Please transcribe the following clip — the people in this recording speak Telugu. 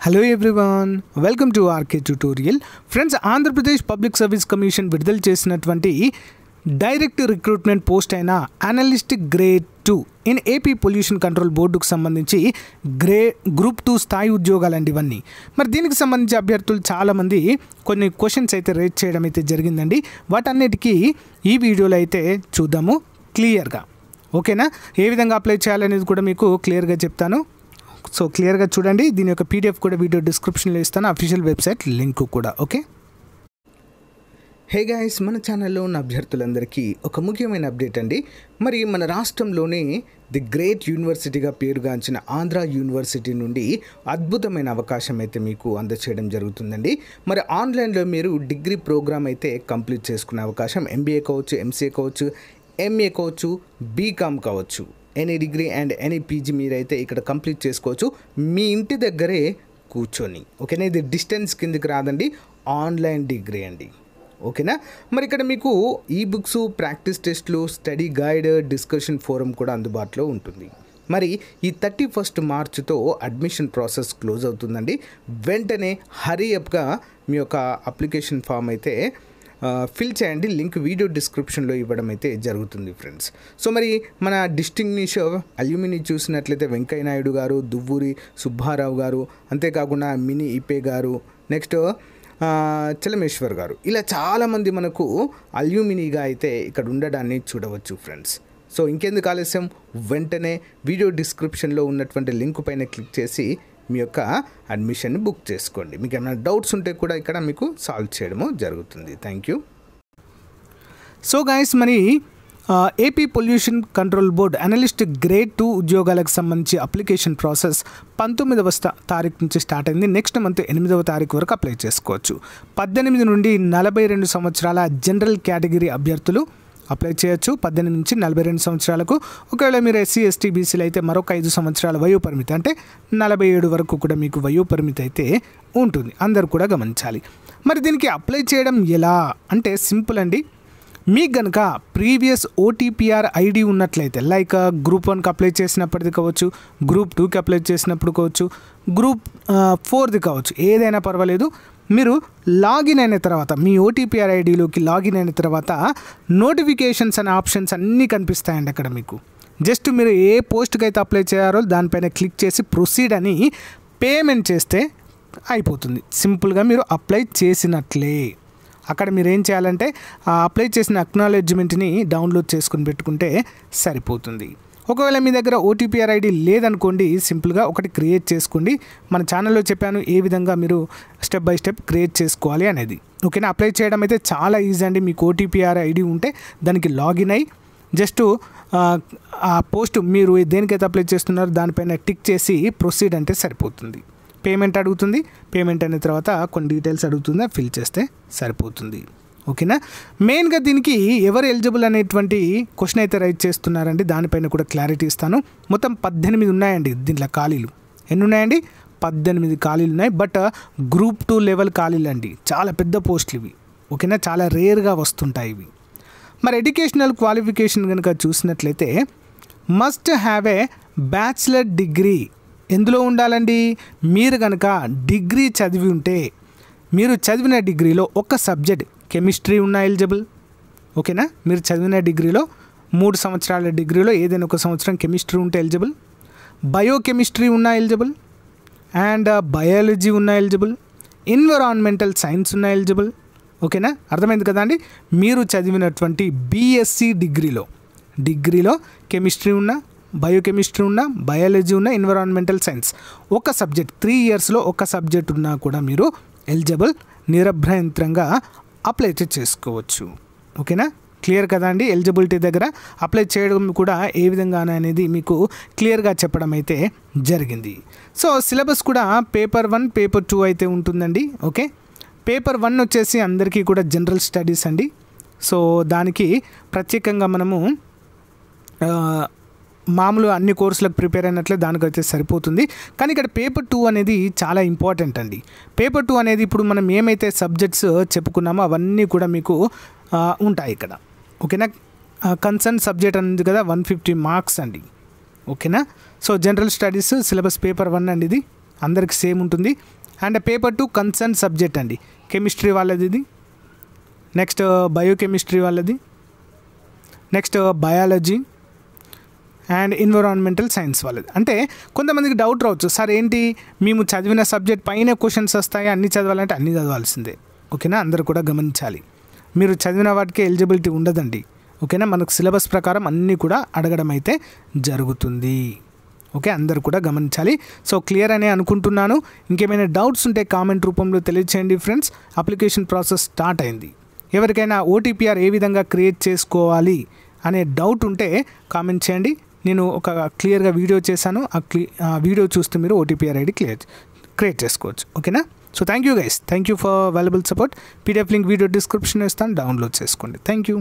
Hello everyone, welcome to RK tutorial. Friends, Andhra Pradesh public service commission విడుదల చేసినటువంటి డైరెక్ట్ రిక్రూట్మెంట్ పోస్ట్ అయిన analyst grade 2 in AP pollution control బోర్డుకు సంబంధించి గ్రూప్ 2 స్థాయి ఉద్యోగాలండి ఇవన్నీ. మరి దీనికి సంబంధించి అభ్యర్థులు చాలామంది కొన్ని క్వశ్చన్స్ అయితే రేజ్ చేయడం అయితే జరిగిందండి. వాటన్నిటికీ ఈ వీడియోలో అయితే చూద్దాము క్లియర్గా. ఓకేనా? ఏ విధంగా అప్లై చేయాలనేది కూడా మీకు క్లియర్గా చెప్తాను. సో క్లియర్గా చూడండి. దీని యొక్క పీడిఎఫ్ కూడా వీడియో డిస్క్రిప్షన్లో ఇస్తాను, అఫీషియల్ వెబ్సైట్ లింక్ కూడా. ఓకే, హే గైస్, మన ఛానల్లో ఉన్న అభ్యర్థులందరికీ ఒక ముఖ్యమైన అప్డేట్ అండి. మరి మన రాష్ట్రంలోనే ది గ్రేట్ యూనివర్సిటీగా పేరుగాంచిన ఆంధ్ర యూనివర్సిటీ నుండి అద్భుతమైన అవకాశం అయితే మీకు అందచేయడం జరుగుతుందండి. మరి ఆన్లైన్లో మీరు డిగ్రీ ప్రోగ్రామ్ అయితే కంప్లీట్ చేసుకునే అవకాశం, ఎంబీఏ కావచ్చు, ఎంసీఏ కావచ్చు, ఎంఏ కావచ్చు, బీకామ్ కావచ్చు, any degree and any PG మీరైతే ఇక్కడ కంప్లీట్ చేసుకోవచ్చు మీ ఇంటి దగ్గరే కూర్చొని. ఓకేనా? ఇది డిస్టెన్స్ కిందకి రాదండి, ఆన్లైన్ డిగ్రీ అండి. ఓకేనా? మరి ఇక్కడ మీకు ఈ బుక్స్, ప్రాక్టీస్ టెస్ట్లు, స్టడీ గైడ్, డిస్కషన్ ఫోరం కూడా అందుబాటులో ఉంటుంది. మరి ఈ 31 మార్చితో అడ్మిషన్ ప్రాసెస్ క్లోజ్ అవుతుందండి. వెంటనే హరీ అప్గా మీ యొక్క అప్లికేషన్ ఫామ్ అయితే ఫిల్ చేయండి. లింక్ వీడియో డిస్క్రిప్షన్లో ఇవ్వడం అయితే జరుగుతుంది ఫ్రెండ్స్. సో మరి మన డిస్టింగ్విష్ అల్యూమిని చూసినట్లయితే వెంకయ్య నాయుడు గారు, దువ్వూరి సుబ్బారావు గారు, అంతేకాకుండా మినీ ఇపే గారు, నెక్స్ట్ చలమేశ్వర్ గారు, ఇలా చాలామంది మనకు అల్యూమినీగా అయితే ఇక్కడ ఉండడాన్ని చూడవచ్చు ఫ్రెండ్స్. సో ఇంకెందుకు ఆలస్యం, వెంటనే వీడియో డిస్క్రిప్షన్లో ఉన్నటువంటి లింక్ పైన క్లిక్ చేసి మీ యొక్క అడ్మిషన్ని బుక్ చేసుకోండి. మీకు ఏమైనా డౌట్స్ ఉంటే కూడా ఇక్కడ మీకు సాల్వ్ చేయడము జరుగుతుంది. Thank you. సో గైస్, మరి AP pollution control board analyst grade 2 ఉద్యోగాలకు సంబంధించి అప్లికేషన్ ప్రాసెస్ 19వ తారీఖు నుంచి స్టార్ట్ అయింది. నెక్స్ట్ మంత్ 8వ తారీఖు వరకు అప్లై చేసుకోవచ్చు. 18 నుండి 42 సంవత్సరాల జనరల్ కేటగిరీ అభ్యర్థులు అప్లై చేయొచ్చు. 18 నుంచి 42 సంవత్సరాలకు. ఒకవేళ మీరు ఎస్సీ, ఎస్టీ, బీసీలు అయితే మరొక 5 సంవత్సరాల వయోపరిమితి, అంటే 47 వరకు కూడా మీకు వయోపరిమితి అయితే ఉంటుంది. అందరూ కూడా గమనించాలి. మరి దీనికి అప్లై చేయడం ఎలా అంటే సింపుల్ అండి. మీకు కనుక ప్రీవియస్ ఓటీపీఆర్ ఐడి ఉన్నట్లయితే, లైక్ గ్రూప్ 1కి అప్లై చేసినప్పటిది కావచ్చు, గ్రూప్ 2కి అప్లై చేసినప్పుడు కావచ్చు, గ్రూప్ 4ది కావచ్చు, ఏదైనా పర్వాలేదు. మీరు లాగిన్ అయిన తర్వాత, మీ ఓటీపీఆర్ ఐడిలోకి లాగిన్ అయిన తర్వాత నోటిఫికేషన్స్ అనే ఆప్షన్స్ అన్నీ కనిపిస్తాయండి అక్కడ మీకు. జస్ట్ మీరు ఏ పోస్ట్కి అయితే అప్లై చేయారో దానిపైన క్లిక్ చేసి ప్రొసీడ్ అని పేమెంట్ చేస్తే అయిపోతుంది. సింపుల్గా మీరు అప్లై చేసినట్లే. అక్కడ మీరు ఏం చేయాలంటే అప్లై చేసిన అక్నాలెడ్జ్మెంట్ని డౌన్లోడ్ చేసుకుని పెట్టుకుంటే సరిపోతుంది. ఒకవేళ మీ దగ్గర ఓటీపీఆర్ ఐడి లేదనుకోండి, సింపుల్గా ఒకటి క్రియేట్ చేసుకోండి. మన ఛానల్లో చెప్పాను ఏ విధంగా మీరు స్టెప్ బై స్టెప్ క్రియేట్ చేసుకోవాలి అనేది. ఓకేనా? అప్లై చేయడం అయితే చాలా ఈజీ అండి. మీకు ఓటీపీఆర్ ఐడి ఉంటే దానికి లాగిన్ అయ్యి జస్ట్ ఆ పోస్ట్ మీరు దేనికైతే అప్లై చేస్తున్నారో దానిపైన టిక్ చేసి ప్రొసీడ్ అంటే సరిపోతుంది. పేమెంట్ అడుగుతుంది. పేమెంట్ అయిన తర్వాత కొన్ని డీటెయిల్స్ అడుగుతుంది, ఫిల్ చేస్తే సరిపోతుంది. ఓకేనా? మెయిన్గా దీనికి ఎవరు ఎలిజిబుల్ అనేటువంటి క్వశ్చన్ అయితే రైట్ చేస్తున్నారండి. దానిపైన కూడా క్లారిటీ ఇస్తాను. మొత్తం 18 ఉన్నాయండి దీంట్లో ఖాళీలు. ఎన్ని ఉన్నాయండి? 18 ఖాళీలు ఉన్నాయి. బట్ గ్రూప్ 2 లెవెల్ ఖాళీలు అండి. చాలా పెద్ద పోస్టులు ఇవి. ఓకేనా? చాలా రేర్గా వస్తుంటాయి ఇవి. మరి ఎడ్యుకేషనల్ క్వాలిఫికేషన్ కనుక చూసినట్లయితే must have a bachelor degree. ఎందులో ఉండాలండి? మీరు కనుక డిగ్రీ చదివి ఉంటే, మీరు చదివిన డిగ్రీలో ఒక సబ్జెక్ట్ కెమిస్ట్రీ ఉన్న ఎలిజిబుల్. ఓకేనా? మీరు చదివిన డిగ్రీలో 3 సంవత్సరాల డిగ్రీలో ఏదైనా ఒక సంవత్సరం కెమిస్ట్రీ ఉంటే ఎలిజిబుల్, బయోకెమిస్ట్రీ ఉన్న ఎలిజిబుల్, అండ్ బయాలజీ ఉన్న ఎలిజిబుల్, ఎన్విరాన్మెంటల్ సైన్స్ ఉన్న ఎలిజిబుల్. ఓకేనా? అర్థమైంది కదా అండి? మీరు చదివినటువంటి బీఎస్సీ డిగ్రీలో కెమిస్ట్రీ ఉన్న, బయోకెమిస్ట్రీ ఉన్న, బయాలజీ ఉన్న, ఎన్విరాన్మెంటల్ సైన్స్ ఒక సబ్జెక్ట్ 3 ఇయర్స్లో ఒక సబ్జెక్ట్ ఉన్నా కూడా మీరు ఎలిజిబుల్. నిరభ్యంతరంగా అప్లై చేసుకోవచ్చు. ఓకేనా? క్లియర్ కదా అండి? ఎలిజిబిలిటీ దగ్గర అప్లై చేయడం కూడా ఏ విధంగా అనేది మీకు క్లియర్గా చెప్పడం అయితే జరిగింది. సో సిలబస్ కూడా పేపర్ 1, పేపర్ 2 అయితే ఉంటుందండి. ఓకే, పేపర్ 1 వచ్చేసి అందరికీ కూడా జనరల్ స్టడీస్ అండి. సో దానికి ప్రత్యేకంగా మనము మామూలు అన్ని కోర్సులకు ప్రిపేర్ అయినట్లే దానికైతే సరిపోతుంది. కానీ ఇక్కడ పేపర్ 2 అనేది చాలా ఇంపార్టెంట్ అండి. పేపర్ 2 అనేది ఇప్పుడు మనం ఏమైతే సబ్జెక్ట్స్ చెప్పుకున్నామో అవన్నీ కూడా మీకు ఉంటాయి ఇక్కడ. ఓకేనా? కన్సర్న్ సబ్జెక్ట్ అనేది కదా 150 మార్క్స్ అండి. ఓకేనా? So general studies syllabus paper 1 అండి. ఇది అందరికి సేమ్ ఉంటుంది. అండ్ పేపర్ 2 కన్సర్న్ సబ్జెక్ట్ అండి. కెమిస్ట్రీ వాళ్ళది ఇది, నెక్స్ట్ బయోకెమిస్ట్రీ వాళ్ళది, next biology and environmental science వాళ్ళది. అంటే కొంతమందికి డౌట్ రావచ్చు, సార్ ఏంటి మేము చదివిన సబ్జెక్ట్ పైన క్వశ్చన్స్ వస్తాయి, అన్నీ చదవాలంటే అన్నీ చదవాల్సిందే. ఓకేనా, అందరూ కూడా గమనించాలి. మీరు చదివిన వాటికి ఎలిజిబిలిటీ ఉండదండి. ఓకేనా, మనకు సిలబస్ ప్రకారం అన్నీ కూడా అడగడం అయితే జరుగుతుంది. ఓకే, అందరూ కూడా గమనించాలి. సో క్లియర్ అనే అనుకుంటున్నాను. ఇంకేమైనా డౌట్స్ ఉంటే కామెంట్ రూపంలో తెలియచేయండి ఫ్రెండ్స్. అప్లికేషన్ ప్రాసెస్ స్టార్ట్ అయింది. ఎవరికైనా ఓటీపీఆర్ ఏ విధంగా క్రియేట్ చేసుకోవాలి అనే డౌట్ ఉంటే కామెంట్ చేయండి. నేను ఒక క్లియర్గా వీడియో చేశాను. ఆ వీడియో చూస్తే మీరు ఓటీపీఆర్ ఐడి క్రియేట్ చేసుకోవచ్చు. ఓకేనా, so thank you guys, thank you for valuable support. PDF link video description ఇస్తాను, డౌన్లోడ్ చేసుకోండి. Thank you.